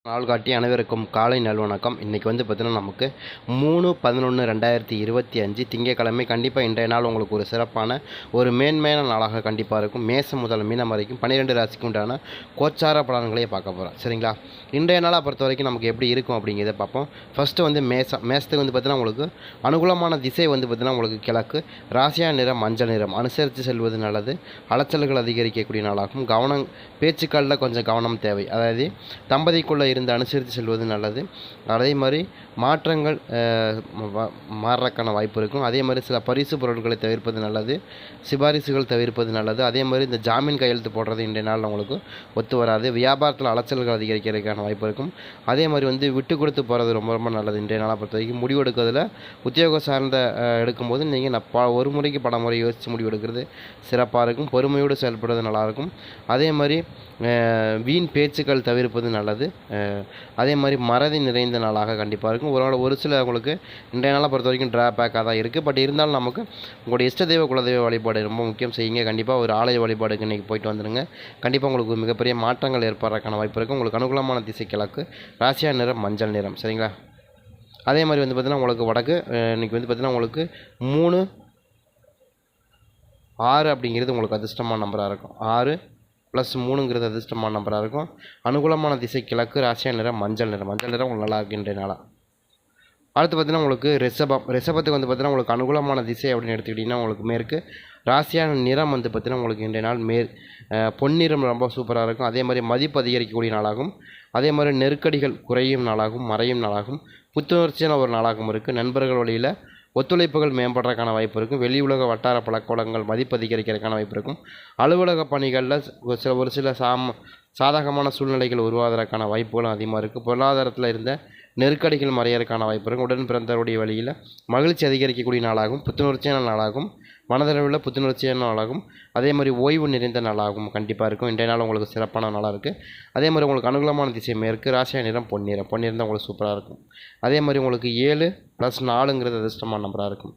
நாள்காட்டி அனைவருக்கும் காலை நல்வணக்கம். இன்றைக்கி பார்த்தீங்கன்னா நமக்கு 3/11/2025 திங்கட்கிழமை. கண்டிப்பாக இன்றைய நாள் உங்களுக்கு ஒரு சிறப்பான ஒரு மேன்மையான நாளாக கண்டிப்பாக இருக்கும். மேசம் முதல் மீனம் வரைக்கும் 12 ராசிக்கு உண்டான கோச்சார பலன்களை பார்க்க போகிறோம். சரிங்களா? இன்றைய நாளை பொறுத்த வரைக்கும் நமக்கு எப்படி இருக்கும் அப்படிங்கிறத பார்ப்போம். ஃபஸ்ட்டு மேசத்துக்கு பார்த்தீங்கன்னா உங்களுக்கு அனுகூலமான திசை பார்த்தீங்கன்னா உங்களுக்கு கிழக்கு. ராசியா நிறம் மஞ்சள் நிறம். அனுசரித்து செல்வது நல்லது. அலைச்சல்கள் அதிகரிக்கக்கூடிய நாளாகும். பேச்சுக்களில் கொஞ்சம் கவனம் தேவை. அதாவது தம்பதிக்குள்ளே இருந்து அனுசரித்து செல்வது நல்லது. அதே மாதிரி மாற்றங்கள் மாறுறதுக்கான வாய்ப்பு இருக்கும். அதே மாதிரி சில பரிசு பொருட்களை தவிர்ப்பது நல்லது. சிபாரிசுகள் தவிர்ப்பது நல்லது. அதே மாதிரி இந்த ஜாமீன் கையெழுத்து போடுறது இன்றைய நாள் உங்களுக்கு ஒத்து வராது. வியாபாரத்தில் அலைச்சல்கள் அதிகரிக்கிறதுக்கான வாய்ப்பு இருக்கும். அதே மாதிரி விட்டு கொடுத்து போகிறது ரொம்ப ரொம்ப நல்லது. இன்றைய நாளை பொறுத்த வரைக்கும் முடிவு எடுக்கிறதுல உத்தியோகம் சார்ந்த எடுக்கும்போது நீங்கள் ஒரு முறைக்கு பல முறை யோசித்து முடிவு எடுக்கிறது சிறப்பாக இருக்கும். பொறுமையோடு செயல்படுறது நல்லாயிருக்கும். அதே மாதிரி வீண் பேச்சுக்கள் தவிர்ப்பது நல்லது. அதே மாதிரி மறதி நிறைந்த நாளாக கண்டிப்பாக இருக்கும். ஒரு சில உங்களுக்கு இன்றைய நாளை பொறுத்த வரைக்கும் ட்ராபேக்காக தான் இருக்குது. பட் இருந்தாலும் நமக்கு உங்களுடைய இஷ்ட தெய்வ குலதெய்வ வழிபாடு ரொம்ப முக்கியம். செய்யுங்க. கண்டிப்பாக ஒரு ஆலய வழிபாடுக்கு இன்றைக்கி போயிட்டு வந்துடுங்க. கண்டிப்பாக உங்களுக்கு மிகப்பெரிய மாற்றங்கள் ஏற்படுறதுக்கான வாய்ப்பு இருக்குது. உங்களுக்கு அனுகூலமான திசை கிழக்கு. ராசியா நிறம் மஞ்சள் நிறம். சரிங்களா? அதே மாதிரி பார்த்திங்கன்னா உங்களுக்கு வடக்கு இன்றைக்கி பார்த்திங்கன்னா உங்களுக்கு 3 6 அப்படிங்கிறது உங்களுக்கு அதிர்ஷ்டமான நம்பராக இருக்கும். 6 + 3ங்கிறது அதிர்ஷ்டமான நம்பராக இருக்கும். அனுகூலமான திசை கிழக்கு. ராசியா நிறம் மஞ்சள் நிறம். மஞ்சள் நிறம் உங்களுக்கு நல்லா இருக்கின்ற நாளாக. அடுத்து பார்த்திங்கன்னா உங்களுக்கு ரிஷபத்துக்கு பார்த்திங்கன்னா உங்களுக்கு அனுகூலமான திசை அப்படின்னு எடுத்துக்கிட்டிங்கன்னா உங்களுக்கு மேற்கு. ராசியான நிறம் பார்த்திங்கன்னா உங்களுக்கு இன்றைய நாள் பொன்னிறம் ரொம்ப சூப்பராக இருக்கும். அதே மாதிரி மதிப்பு அதிகரிக்கக்கூடிய நாளாகும். அதே மாதிரி நெருக்கடிகள் குறையும் நாளாகும், மறையும் நாளாகும். புத்துணர்ச்சியான ஒரு நாளாகவும் இருக்குது. நண்பர்கள் வழியில் ஒத்துழைப்புகள் மேம்படுறதுக்கான வாய்ப்பு இருக்கும். வெளி உலக வட்டார பழக்கவழக்கங்கள் மதிப்பு அதிகரிக்கிறதுக்கான வாய்ப்பு இருக்கும். அலுவலக பணிகளில் ஒரு சில சாதகமான சூழ்நிலைகள் உருவாவதற்கான வாய்ப்புகளும் அதிகமாக இருக்குது. பொருளாதாரத்தில் இருந்த நெருக்கடிகள் மறையறதுக்கான வாய்ப்பு இருக்கும். உடன் பிறந்தவருடைய வழியில் மகிழ்ச்சி அதிகரிக்கக்கூடிய நாளாகும். புத்துணர்ச்சியான நாளாகும். மனதளவில் புத்துணர்ச்சியான நாளாகும். அதே மாதிரி ஓய்வு நிறைந்த நாளாகும் கண்டிப்பாக இருக்கும். இன்றைய நாள் உங்களுக்கு சிறப்பான நாளாக இருக்குது. அதே மாதிரி உங்களுக்கு அனுகூலமான திசை மேற்கு. ராசியா நிறம் பொன்னிறம். பொன்னிறம் தான் உங்களுக்கு சூப்பராக இருக்கும். அதே மாதிரி உங்களுக்கு 7 + 4ங்கிறது அதிர்ஷ்டமான நம்பராக இருக்கும்.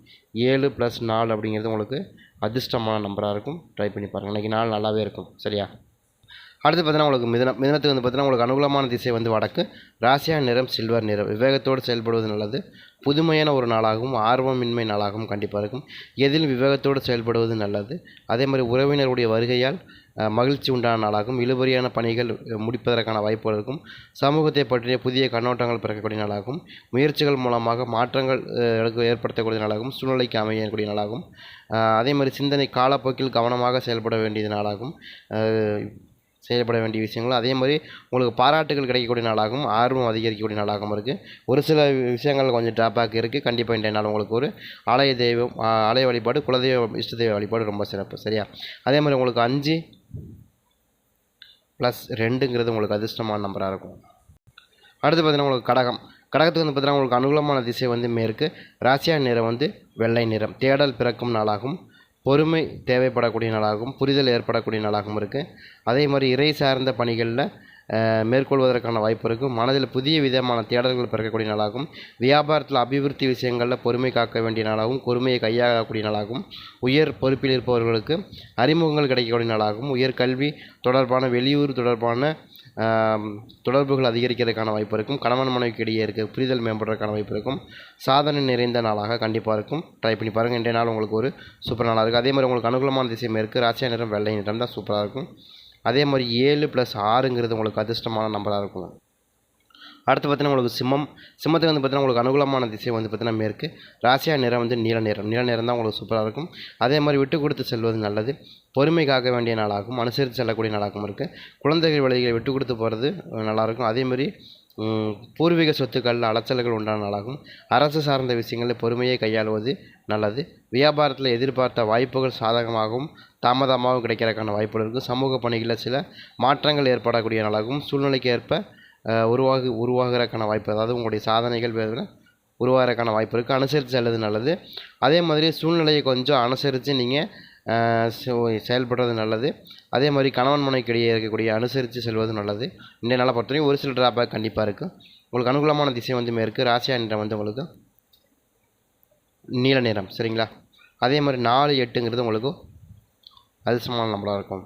7 + 4 அப்படிங்கிறது உங்களுக்கு அதிர்ஷ்டமான நம்பராக இருக்கும். ட்ரை பண்ணி பாருங்கள். இன்றைக்கி நாள் நல்லாவே இருக்கும். சரியா? அடுத்து பார்த்தீங்கன்னா உங்களுக்கு மிதனத்துக்கு பார்த்தீங்கன்னா உங்களுக்கு அனுகூலமான திசை வடக்கு. ராசியா நிறம் சில்வர் நிறம். விவேகத்தோடு செயல்படுவது நல்லது. புதுமையான ஒரு நாளாகவும் ஆர்வமின்மை நாளாகவும் கண்டிப்பாக இருக்கும். எதில் விவேகத்தோடு செயல்படுவது நல்லது. அதே மாதிரி உறவினருடைய வருகையால் மகிழ்ச்சி உண்டான நாளாகும். இழுபறியான பணிகள் முடிப்பதற்கான வாய்ப்புகள் இருக்கும். சமூகத்தை பற்றிய புதிய கண்ணோட்டங்கள் பிறக்கக்கூடிய நாளாகும். முயற்சிகள் மூலமாக மாற்றங்கள் ஏற்படுத்தக்கூடிய நாளாகும். சூழ்நிலைக்கு அமையக்கூடிய நாளாகும். அதே மாதிரி சிந்தனை காலப்போக்கில் கவனமாக செயல்பட வேண்டிய நாளாகும். செயல்பட வேண்டிய விஷயங்கள். அதே மாதிரி உங்களுக்கு பாராட்டுகள் கிடைக்கக்கூடிய நாளாகவும் ஆர்வம் அதிகரிக்கக்கூடிய நாளாகவும் இருக்குது. ஒரு சில விஷயங்கள் கொஞ்சம் ட்ராபேக் இருக்குது. கண்டிப்பாக இன்றைய நாள் உங்களுக்கு ஒரு ஆலய வழிபாடு, குலதெய்வ இஷ்ட தெய்வ வழிபாடு ரொம்ப சிறப்பு. சரியா? அதே மாதிரி உங்களுக்கு 5 + 2ங்கிறது உங்களுக்கு அதிர்ஷ்டமான நம்பராக இருக்கும். அடுத்து பார்த்தீங்கன்னா உங்களுக்கு கடகத்துக்கு பார்த்தீங்கன்னா உங்களுக்கு அனுகூலமான திசை மேற்கு. ராசியா நிறம் வெள்ளை நிறம். தேடல் பிறக்கும் நாளாகும். பொறுமை தேவைப்படக்கூடிய நாளாகவும் புரிதல் ஏற்படக்கூடிய நாளாகவும் இருக்குது. அதே மாதிரி இறை சார்ந்த பணிகளில் மேற்கொள்வதற்கான வாய்ப்பு இருக்கும். மனதில் புதிய விதமான தேடல்கள் பிறக்கக்கூடிய நாளாகும். வியாபாரத்தில் அபிவிருத்தி விஷயங்களில் பொறுமை காக்க வேண்டிய நாளாகவும் பொறுமையை கையாளக்கூடிய நாளாகவும். உயர் பொறுப்பில் இருப்பவர்களுக்கு அறிமுகங்கள் கிடைக்கக்கூடிய நாளாகவும். உயர்கல்வி தொடர்பான வெளியூர் தொடர்பான தொடர்புகள் அதிகரிக்கிறதுக்கான வாய்ப்பு இருக்கும். கணவன் மனைவிக்கு இடையே இருக்க புரிதல் மேம்படுறதுக்கான வாய்ப்பு இருக்கும். சாதனை நிறைந்த நாளாக கண்டிப்பாக இருக்கும். ட்ரை பண்ணி பாருங்கள். இன்றைய நாள் உங்களுக்கு ஒரு சூப்பர் நாளாக இருக்குது. அதே மாதிரி உங்களுக்கு அனுகூலமான திசை மேற்கு. ராசியா நிறம் வெள்ளை நிறம் தான் சூப்பராக இருக்கும். அதே மாதிரி 7 + 6ங்கிறது உங்களுக்கு அதிர்ஷ்டமான நம்பராக இருக்கும். அடுத்து பார்த்தீங்கன்னா உங்களுக்கு சிம்மத்துக்கு பார்த்தீங்கன்னா உங்களுக்கு அனுகூலமான திசை பார்த்தீங்கன்னா மேற்கு. ராசியா நிறம் நீல நிறம். நீல நிறம் தான் உங்களுக்கு சூப்பராக இருக்கும். அதே மாதிரி விட்டு கொடுத்து செல்வது நல்லது. பொறுமை காக்க வேண்டிய நாளாகவும் அனுசரித்து செல்லக்கூடிய நாளாகவும் இருக்குது. குழந்தைகள் வழிகளை விட்டு கொடுத்து போகிறது நல்லாயிருக்கும். அதேமாதிரி பூர்வீக சொத்துக்களில் அலைச்சல்கள் உண்டான நாளாகும். அரசு சார்ந்த விஷயங்களில் பொறுமையை கையாளுவது நல்லது. வியாபாரத்தில் எதிர்பார்த்த வாய்ப்புகள் சாதகமாகவும் தாமதமாகவும் கிடைக்கிறதுக்கான வாய்ப்புகள் இருக்குது. சமூக பணிகளில் சில மாற்றங்கள் ஏற்படக்கூடிய நாளாகவும் சூழ்நிலைக்கு ஏற்ப உருவாகிறதுக்கான வாய்ப்பு, அதாவது உங்களுடைய சாதனைகள் உருவாகிறதுக்கான வாய்ப்பு இருக்குது. அனுசரித்து செல்வது நல்லது. அதே மாதிரி சூழ்நிலையை கொஞ்சம் அனுசரித்து நீங்கள் செயல்படுறது நல்லது. அதே மாதிரி கணவன் மனைவிக்கு இடையே இருக்கக்கூடிய அனுசரித்து செல்வது நல்லது. இன்றைய நாளை பொறுத்தவரைக்கும் ஒரு சில ட்ராபேக் கண்டிப்பாக இருக்குது. உங்களுக்கு அனுகூலமான திசை மேற்கு. ராசியா நிறம் உங்களுக்கு நீல நிறம். சரிங்களா? அதே மாதிரி 4, 8ங்கிறது உங்களுக்கு அதிர்ஷ்டமான நம்பராக இருக்கும்.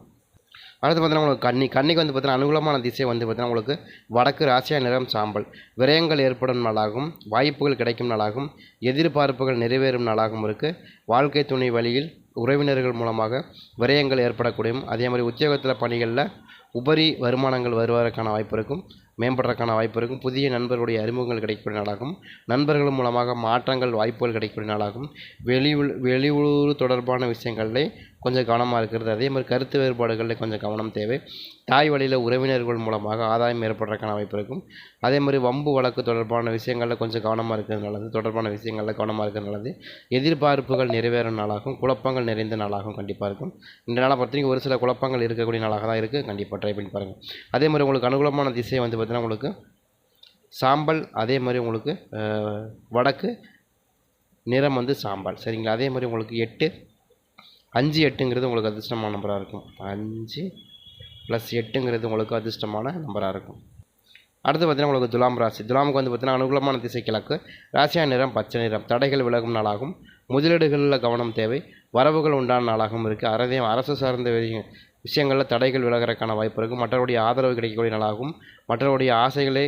அடுத்து பார்த்தீங்கன்னா உங்களுக்கு கன்னிக்கு வந்து பார்த்தீங்கன்னா அனுகூலமான திசை வந்து பார்த்தீங்கன்னா உங்களுக்கு வடக்கு, ராசியா நிறம் சாம்பல். விரயங்கள் ஏற்படும் நாளாகும், வாய்ப்புகள் கிடைக்கும் நாளாகும், எதிர்பார்ப்புகள் நிறைவேறும் நாளாகவும் இருக்குது. வாழ்க்கை துணை வழியில் உறவினர்கள் மூலமாக விரயங்கள் ஏற்படக்கூடியும், அதே மாதிரி உத்தியோகத்தில் பணிகளில் உபரி வருமானங்கள் வருவதற்கான வாய்ப்பு இருக்கும், மேம்படுறதுக்கான வாய்ப்பு இருக்கும். புதிய நண்பர்களுடைய அறிமுகங்கள் கிடைக்கக்கூடிய நாளாகும், நண்பர்கள் மூலமாக மாற்றங்கள் வாய்ப்புகள் கிடைக்கக்கூடிய நாளாகும். வெளியூர் தொடர்பான விஷயங்களில் கொஞ்சம் கவனமாக இருக்கிறது. அதே மாதிரி கருத்து வேறுபாடுகளில் கொஞ்சம் கவனம் தேவை. தாய் வழியில் உறவினர்கள் மூலமாக ஆதாயம் ஏற்படுறதுக்கான வாய்ப்பு இருக்கும். அதே மாதிரி வம்பு வழக்கு தொடர்பான விஷயங்களில் கொஞ்சம் கவனமாக இருக்கிறது நல்லது. தொடர்பான விஷயங்களில் கவனமாக இருக்கிறது நல்லது. எதிர்பார்ப்புகள் நிறைவேறும் நாளாகும், குழப்பங்கள் நிறைந்த நாளாகவும் கண்டிப்பாக இருக்கும். இந்த நாளை பொறுத்தவரைக்கும் ஒரு சில குழப்பங்கள் இருக்கக்கூடிய நாளாக தான் இருக்குது. கண்டிப்பாக ட்ரை பண்ணி பாருங்கள். அதே மாதிரி உங்களுக்கு அனுகூலமான திசை வந்து பார்த்தீங்கன்னா உங்களுக்கு சாம்பல். அதே மாதிரி உங்களுக்கு வடக்கு நிறம் வந்து சாம்பல். சரிங்களா? அதே மாதிரி உங்களுக்கு 5 8ங்கிறது உங்களுக்கு அதிர்ஷ்டமான நம்பராக இருக்கும். 5 + 8ங்கிறது உங்களுக்கு அதிர்ஷ்டமான நம்பராக இருக்கும். அடுத்து பார்த்தீங்கன்னா உங்களுக்கு துலாம் ராசி. துலாமுக்கு வந்து பார்த்தீங்கன்னா அனுகூலமான திசை கிழக்கு, ராசியா நிறம் பச்சை நிறம். தடைகள் விலகும் நாளாகும், முதலீடுகளில் கவனம் தேவை, வரவுகள் உண்டான நாளாகவும் இருக்குது. அரசு சார்ந்த விஷயங்களில் தடைகள் விலகிறதுக்கான வாய்ப்பு இருக்குது. மற்றவருடைய ஆதரவு கிடைக்கக்கூடிய நாளாகும், மற்றவருடைய ஆசைகளை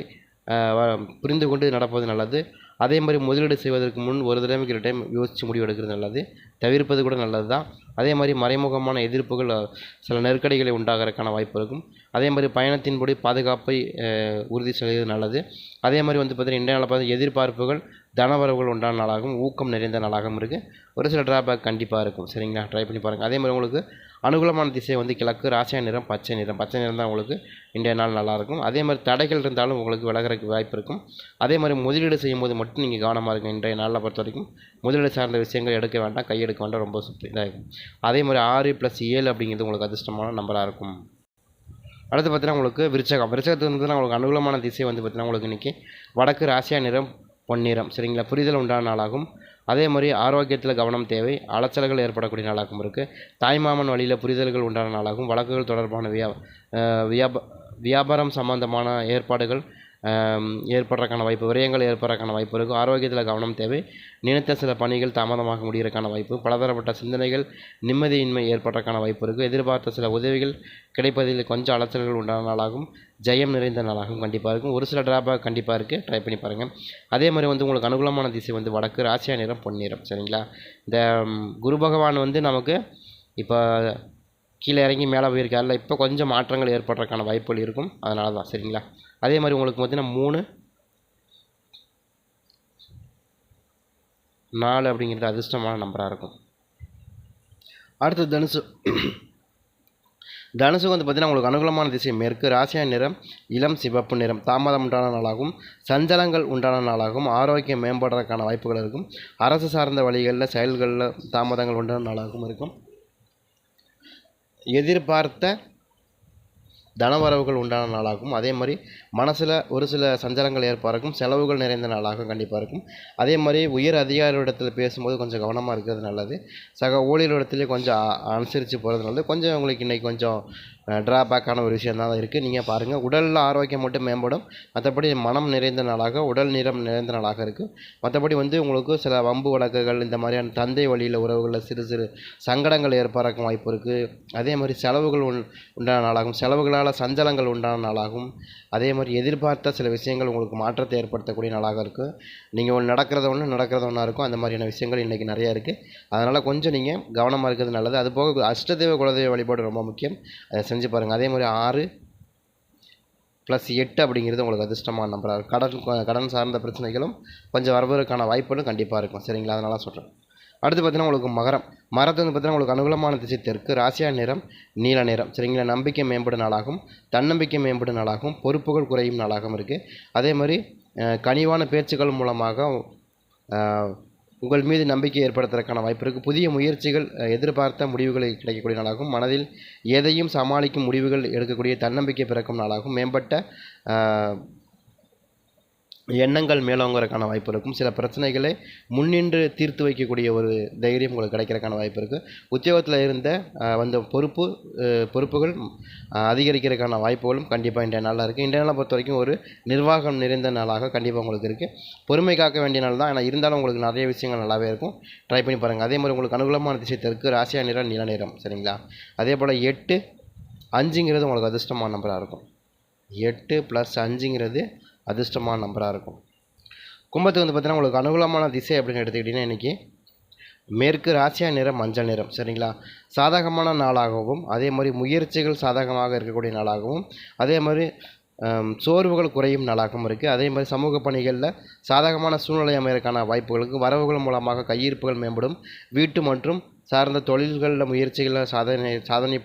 புரிந்து கொண்டு நடப்பது நல்லது. அதே மாதிரி முதலீடு செய்வதற்கு முன் ஒரு தடவைக்கு 2 டைம் யோசித்து முடிவு எடுக்கிறது நல்லது. தவிர்ப்பது கூட நல்லது தான். அதே மாதிரி மறைமுகமான எதிர்ப்புகள் சில நெருக்கடிகளை உண்டாகிறதுக்கான வாய்ப்பு இருக்கும். அதே மாதிரி பயணத்தின்படி பாதுகாப்பை உறுதி செய்வது நல்லது. அதே மாதிரி வந்து பார்த்திங்கன்னா இன்றைய நாளில் பார்த்து எதிர்பார்ப்புகள் தனவரவுகள் உண்டான நாளாகவும் ஊக்கம் நிறைந்த நாளாகவும் இருக்குது. ஒரு சில ட்ராபேக் கண்டிப்பாக இருக்கும். சரிங்களா? ட்ரை பண்ணி பாருங்கள். அதே மாதிரி உங்களுக்கு அனுகூலமான திசை வந்து கிழக்கு, ராசியா நிறம் பச்சை நிறம். பச்சை நிறம் தான் உங்களுக்கு இன்றைய நாள் நல்லாயிருக்கும். அதே மாதிரி தடைகள் இருந்தாலும் உங்களுக்கு விலகிறதுக்கு வாய்ப்பு இருக்கும். அதே மாதிரி முதலீடு செய்யும்போது மட்டும் நீங்கள் கவனமாக இருக்கும். இன்றைய நாளில் பொறுத்த வரைக்கும் முதலீடு சார்ந்த விஷயங்கள் எடுக்க வேண்டாம், கையெடுக்க வேண்டாம், ரொம்ப இதாக இருக்கும். அதே மாதிரி 6 + 7 அப்படிங்கிறது உங்களுக்கு அதிர்ஷ்டமான நம்பராக இருக்கும். அடுத்து பார்த்தீங்கன்னா உங்களுக்கு விருச்சகத்துக்கு வந்து உங்களுக்கு அனுகூலமான திசை வந்து பார்த்தீங்கன்னா உங்களுக்கு இன்றைக்கி வடக்கு, ராசியா நிறம் பொன்னிறம். சரிங்களா? புரிதல் உண்டான நாளாகும். அதே மாதிரி ஆரோக்கியத்தில் கவனம் தேவை, அலைச்சல்கள் ஏற்படக்கூடிய நாளாகவும் இருக்குது. தாய்மாமன் வழியில் புரிதல்கள் உண்டான நாளாகும், வழக்குகள் தொடர்பான வியாபாரம் சம்பந்தமான ஏற்பாடுகள் ஏற்படுறதுக்கான வாய்ப்பு, விரயங்கள் ஏற்படுறதுக்கான வாய்ப்பு இருக்கும். ஆரோக்கியத்தில் கவனம் தேவை, நினைத்த சில பணிகள் தாமதமாக முடிகிறதுக்கான வாய்ப்பு, பலதரப்பட்ட சிந்தனைகள் நிம்மதியின்மை ஏற்படுறதுக்கான வாய்ப்பு இருக்குது. எதிர்பார்த்த சில உதவிகள் கிடைப்பதில் கொஞ்சம் அலைச்சல்கள் உண்டான நாளாகும், ஜெயம் நிறைந்த நாளாகவும் கண்டிப்பாக இருக்கும். ஒரு சில ட்ராபேக் கண்டிப்பாக இருக்குது, ட்ரை பண்ணி பாருங்கள். அதே மாதிரி வந்து உங்களுக்கு அனுகூலமான திசை வந்து வடக்கு, ராசியா நிறம் பொன்னிறம். சரிங்களா? இந்த குரு பகவான் வந்து நமக்கு இப்போ கீழே இறங்கி மேலே போயிருக்காருல, இப்போ கொஞ்சம் மாற்றங்கள் ஏற்படுறதுக்கான வாய்ப்புகள் இருக்கும். அதனால தான். சரிங்களா? அதே மாதிரி உங்களுக்கு பார்த்தீங்கன்னா 3 4 அப்படிங்கிறது அதிர்ஷ்டமான நம்பராக இருக்கும். அடுத்து தனுசுக்கு வந்து பார்த்தீங்கன்னா உங்களுக்கு அனுகூலமான திசை மேற்கு, ராசியா நிறம் இளம் சிவப்பு நிறம். தாமதம் உண்டான நாளாகவும், சஞ்சலங்கள் உண்டான நாளாகவும், ஆரோக்கியம் மேம்படுறதுக்கான வாய்ப்புகள் இருக்கும். அரசு சார்ந்த வழிகளில் செயல்களில் தாமதங்கள் உண்டான நாளாகவும் இருக்கும். எதிர்பார்த்த தனவரவுகள் உண்டான நாளாகும். அதே மாதிரி மனசில் ஒரு சில சஞ்சலங்கள் ஏற்படும், செலவுகள் நிறைந்த நாளாகவும் கண்டிப்பாக இருக்கும். அதே மாதிரி உயர் அதிகாரியிடத்தில் பேசும்போது கொஞ்சம் கவனமாக இருக்கிறது நல்லது. சக ஊழியரிடத்துலேயே கொஞ்சம் அனுசரித்து போகிறது நல்லது. கொஞ்சம் உங்களுக்கு இன்றைக்கி கொஞ்சம் ட்ராபேக்கான ஒரு விஷயம் தான் இருக்குது. நீங்கள் பாருங்கள், உடலில் ஆரோக்கியம் மட்டும் மேம்படும், மற்றபடி மனம் நிறைந்த நாளாக, உடல் நிறம் நிறைந்த நாளாக இருக்குது. மற்றபடி வந்து உங்களுக்கு சில வம்பு வழக்குகள், இந்த மாதிரியான தந்தை வழியில் உறவுகளில் சிறு சிறு சங்கடங்கள் ஏற்படுறக்கும் வாய்ப்பு இருக்குது. அதே மாதிரி செலவுகள் உண்டான நாளாகும், செலவுகளால் சஞ்சலங்கள் உண்டான நாளாகும். அதே மாதிரி எதிர்பார்த்த சில விஷயங்கள் உங்களுக்கு மாற்றத்தை ஏற்படுத்தக்கூடிய நாளாக இருக்குது. நீங்கள் ஒன்று நடக்கிறத ஒன்றா இருக்கும். அந்த மாதிரியான விஷயங்கள் இன்றைக்கி நிறையா இருக்குது. அதனால் கொஞ்சம் நீங்கள் கவனமாக இருக்கிறது நல்லது. அதுபோக அஷ்டதெய்வ குலதெய்வ வழிபாடு ரொம்ப முக்கியம், அதை செஞ்சு பாருங்கள். அதே மாதிரி 6 + 8 அப்படிங்கிறது உங்களுக்கு அதிர்ஷ்டமான நம்பராக இருக்கும். கடன் சார்ந்த பிரச்சனைகளும் கொஞ்சம் வருவதற்கான வாய்ப்புகளும் கண்டிப்பாக இருக்கும். சரிங்களா? அதனால சொல்கிறேன். அடுத்து பார்த்தீங்கன்னா உங்களுக்கு மரத்தை வந்து பார்த்தீங்கன்னா உங்களுக்கு அனுகூலமான திசை தெற்கு, ராசியா நிறம் நீல நிறம். சரிங்களா? நம்பிக்கை மேம்படும் நாளாகும், தன்னம்பிக்கை மேம்படும் நாளாகும், பொறுப்புகள் குறையும் நாளாகவும் இருக்குது. அதே மாதிரி கனிவான பேச்சுக்கள் மூலமாக உங்கள் மீது நம்பிக்கை ஏற்படுத்துவதற்கான வாய்ப்பு இருக்குது. புதிய முயற்சிகள் எதிர்பார்த்த முடிவுகளை கிடைக்கக்கூடிய நாளாகும். மனதில் எதையும் சமாளிக்கும் முடிவுகள் எடுக்கக்கூடிய தன்னம்பிக்கை பிறக்கும் நாளாகும். மேம்பட்ட எண்ணங்கள் மேலோங்கிறதுக்கான வாய்ப்பு இருக்கும். சில பிரச்சனைகளை முன்னின்று தீர்த்து வைக்கக்கூடிய ஒரு தைரியம் உங்களுக்கு கிடைக்கிறதுக்கான வாய்ப்பு இருக்குது. உத்தியோகத்தில் இருந்த வந்த பொறுப்புகள் அதிகரிக்கிறதுக்கான வாய்ப்புகளும் கண்டிப்பாக இன்றைய நாளில் இருக்குது. இன்றைய நாளை பொறுத்த வரைக்கும் ஒரு நிர்வாகம் நிறைந்த நாளாக கண்டிப்பாக உங்களுக்கு இருக்குது. பொறுமை காக்க வேண்டிய நாள் தான், ஆனால் இருந்தாலும் உங்களுக்கு நிறைய விஷயங்கள் நல்லாவே இருக்கும். ட்ரை பண்ணி பாருங்கள். அதே மாதிரி உங்களுக்கு அனுகூலமான திசை தெற்கு, ராசியா நிறம் நீல நிறம். சரிங்களா? அதே போல் 8 5ங்கிறது உங்களுக்கு அதிர்ஷ்டமான நம்பராக இருக்கும். 8 + 5ங்கிறது அதிர்ஷ்டமான நம்பராக இருக்கும். கும்பத்துக்கு வந்து பார்த்தீங்கன்னா உங்களுக்கு அனுகூலமான திசை அப்படின்னு எடுத்துக்கிட்டிங்கன்னா இன்றைக்கி மேற்கு, ராசியா நிறம் மஞ்சள் நிறம். சரிங்களா? சாதகமான நாளாகவும் அதே மாதிரி முயற்சிகள் சாதகமாக இருக்கக்கூடிய நாளாகவும் அதே மாதிரி சோர்வுகள் குறையும் நாளாகவும் இருக்குது. அதே மாதிரி சமூக பணிகளில் சாதகமான சூழ்நிலை அமையறதுக்கான வாய்ப்புகளுக்கு வரவுகள் மூலமாக கையிருப்புகள் மேம்படும். வீட்டு மற்றும் சார்ந்த தொழில்களில் முயற்சிகளில் சாதனை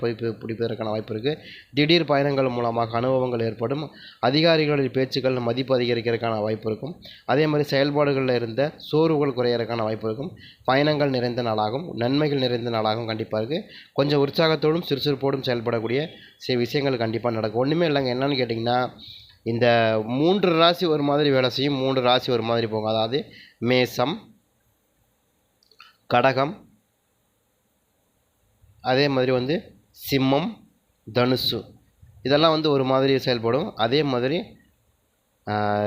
பிடிப்பதற்கான வாய்ப்பு இருக்குது. திடீர் பயணங்கள் மூலமாக அனுபவங்கள் ஏற்படும். அதிகாரிகளின் பேச்சுக்கள் மதிப்பு அதிகரிக்கிறதுக்கான வாய்ப்பு இருக்கும். அதே மாதிரி செயல்பாடுகளில் இருந்த சோர்வுகள் குறையிறதுக்கான வாய்ப்பு இருக்கும். பயணங்கள் நிறைந்த நாளாகும், நன்மைகள் நிறைந்த நாளாகவும் கண்டிப்பாக இருக்குது. கொஞ்சம் உற்சாகத்தோடும் சுறுசுறுப்போடும் செயல்படக்கூடிய சில விஷயங்கள் கண்டிப்பாக நடக்கும். ஒன்றுமே இல்லைங்க. என்னென்னு கேட்டிங்கன்னா இந்த 3 ராசி ஒரு மாதிரி வேலை செய்யும், 3 ராசி ஒரு மாதிரி போகும். அதாவது மேசம், கடகம், அதே மாதிரி வந்து சிம்மம், தனுசு இதெல்லாம் வந்து ஒரு மாதிரி செயல்படும். அதே மாதிரி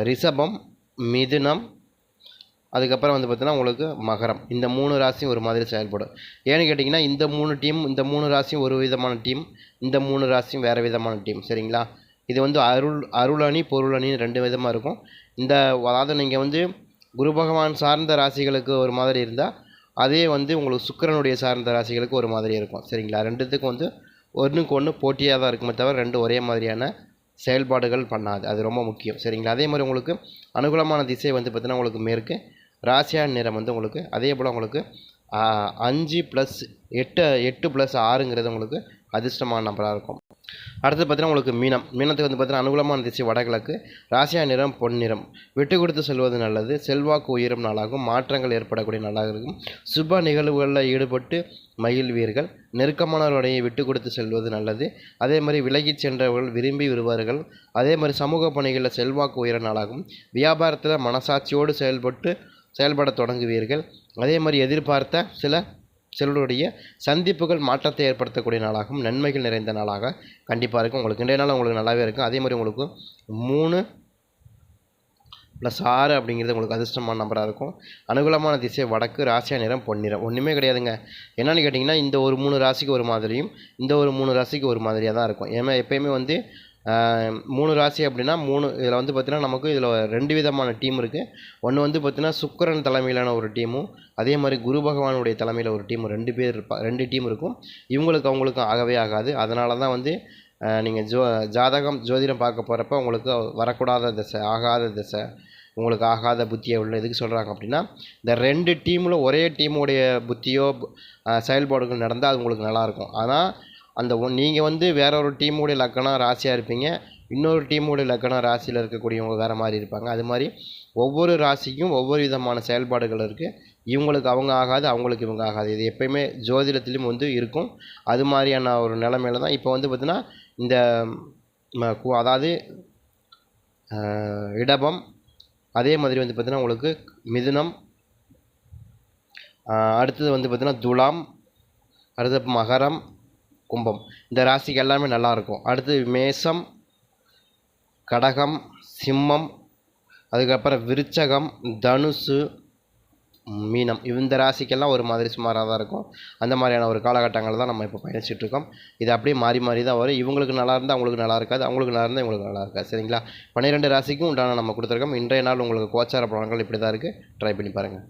ரிஷபம், மிதுனம், அதுக்கப்புறம் வந்து பார்த்தீங்கன்னா உங்களுக்கு மகரம், இந்த 3 ராசியும் ஒரு மாதிரி செயல்படும். ஏன்னு கேட்டிங்கன்னா இந்த 3 ராசியும் ஒரு விதமான டீம், இந்த 3 ராசியும் வேறு விதமான டீம். சரிங்களா? இது வந்து அருளணி பொருளணின்னு 2 விதமாக இருக்கும். அதாவது நீங்கள் வந்து குரு பகவான் சார்ந்த ராசிகளுக்கு ஒரு மாதிரி இருந்தால் அதே வந்து உங்களுக்கு சுக்கிரனுடைய சார்ந்த ராசிகளுக்கு ஒரு மாதிரி இருக்கும். சரிங்களா? 2த்துக்கும் வந்து ஒன்றுக்கு ஒன்று போட்டியாக தான் இருக்குமே தவிர 2 ஒரே மாதிரியான செயல்பாடுகள் பண்ணாது. அது ரொம்ப முக்கியம். சரிங்களா? அதே மாதிரி உங்களுக்கு அனுகூலமான திசை வந்து பார்த்திங்கன்னா உங்களுக்கு மேற்கு, ராசியான நிறம் வந்து உங்களுக்கு அதே போல் உங்களுக்கு 5 + 8 + 6ங்கிறது உங்களுக்கு அதிர்ஷ்டமான நம்பராக இருக்கும். அடுத்து பார்த்தீங்கன்னா உங்களுக்கு மீனத்துக்கு வந்து பார்த்தீங்கன்னா அனுகூலமான திசை வடகிழக்கு, ராசியா நிறம் பொன்னிறம். விட்டு கொடுத்து செல்வது நல்லது. செல்வாக்கு உயரும் நாளாகும். மாற்றங்கள் ஏற்படக்கூடிய நாளாக இருக்கும். சுப நிகழ்வுகளில் ஈடுபட்டு மகிழ்வீர்கள். நெருக்கமானவருடைய விட்டு கொடுத்து செல்வது நல்லது. அதே மாதிரி விலகிச் சென்றவர்கள் விரும்பி வருவார்கள். அதே மாதிரி சமூக பணிகளில் செல்வாக்கு உயர நாளாகும். வியாபாரத்தில் மனசாட்சியோடு செயல்பட தொடங்குவீர்கள். அதே மாதிரி எதிர்பார்த்த சிலருடைய சந்திப்புகள் மாற்றத்தை ஏற்படுத்தக்கூடிய நாளாகவும் நன்மைகள் நிறைந்த நாளாக கண்டிப்பாக இருக்கும். உங்களுக்கு இன்றைய நாள் உங்களுக்கு நல்லாவே இருக்கும். அதே மாதிரி உங்களுக்கு 3 + 6 அப்படிங்கிறது உங்களுக்கு அதிர்ஷ்டமான நம்பராக இருக்கும். அனுகூலமான திசை வடக்கு, ராசியா நிறம் பொன்னிறம். ஒன்றுமே கிடையாதுங்க. என்னென்னு கேட்டிங்கன்னா இந்த ஒரு 3 ராசிக்கு ஒரு மாதிரியும் இந்த ஒரு 3 ராசிக்கு ஒரு மாதிரியாக தான் இருக்கும். ஏன்னா எப்போயுமே வந்து 3 ராசி அப்படின்னா இதில் வந்து பார்த்திங்கன்னா நமக்கு இதில் 2 விதமான டீம் இருக்குது. ஒன்று வந்து பார்த்திங்கன்னா சுக்கிரன் தலைமையிலான ஒரு டீமும் அதே மாதிரி குரு பகவானுடைய தலைமையில் ஒரு டீமும் 2 டீம் இருக்கும். அவங்களுக்கும் ஆகவே ஆகாது. அதனால தான் வந்து நீங்கள் ஜோதிடம் பார்க்க போகிறப்ப உங்களுக்கு வரக்கூடாத திசை, ஆகாத திசை, உங்களுக்கு ஆகாத புத்தியை உள்ள எதுக்கு சொல்கிறாங்க அப்படின்னா இந்த 2 டீமில் ஒரே டீமுடைய புத்தியோ செயல்பாடுகள் நடந்தால் அது உங்களுக்கு நல்லாயிருக்கும். ஆனால் நீங்கள் வந்து வேற ஒரு டீமுடைய லக்கணம் ராசியாக இருப்பீங்க, இன்னொரு டீமுடைய லக்கணம் ராசியில் இருக்கக்கூடியவங்க வேறு மாதிரி இருப்பாங்க. அது மாதிரி ஒவ்வொரு ராசிக்கும் ஒவ்வொரு விதமான செயல்பாடுகள் இருக்குது. இவங்களுக்கு அவங்க ஆகாது, அவங்களுக்கு இவங்க ஆகாது. இது எப்போயுமே ஜோதிடத்துலேயும் வந்து இருக்கும். அது மாதிரியான ஒரு நிலைமையில தான் இப்போ வந்து பார்த்திங்கன்னா இந்த அதாவது இடபம், அதே மாதிரி வந்து பார்த்திங்கன்னா உங்களுக்கு மிதுனம், அடுத்தது வந்து பார்த்திங்கன்னா துலாம், அடுத்து மகரம், கும்பம், இந்த ராசிக்கு எல்லாமே நல்லாயிருக்கும். அடுத்து மேசம், கடகம், சிம்மம், அதுக்கப்புறம் விருச்சகம், தனுசு, மீனம், இந்த ராசிக்கெல்லாம் ஒரு மாதிரி சுமாராக தான் இருக்கும். அந்த மாதிரியான ஒரு காலகட்டங்கள் தான் நம்ம இப்போ பயணிச்சிட்ருக்கோம். இது அப்படியே மாறி தான் வரும். இவங்களுக்கு நல்லா இருந்தால் அவங்களுக்கு நல்லா இருக்காது, அவங்களுக்கு நல்லா இருந்தால் இவங்களுக்கு நல்லா இருக்காது. சரிங்களா? 12 ராசிக்கும் உண்டான நம்ம கொடுத்துருக்கோம். இன்றைய நாள் உங்களுக்கு கோச்சார பலன்கள் இப்படி தான் இருக்குது. ட்ரை பண்ணி பாருங்கள்.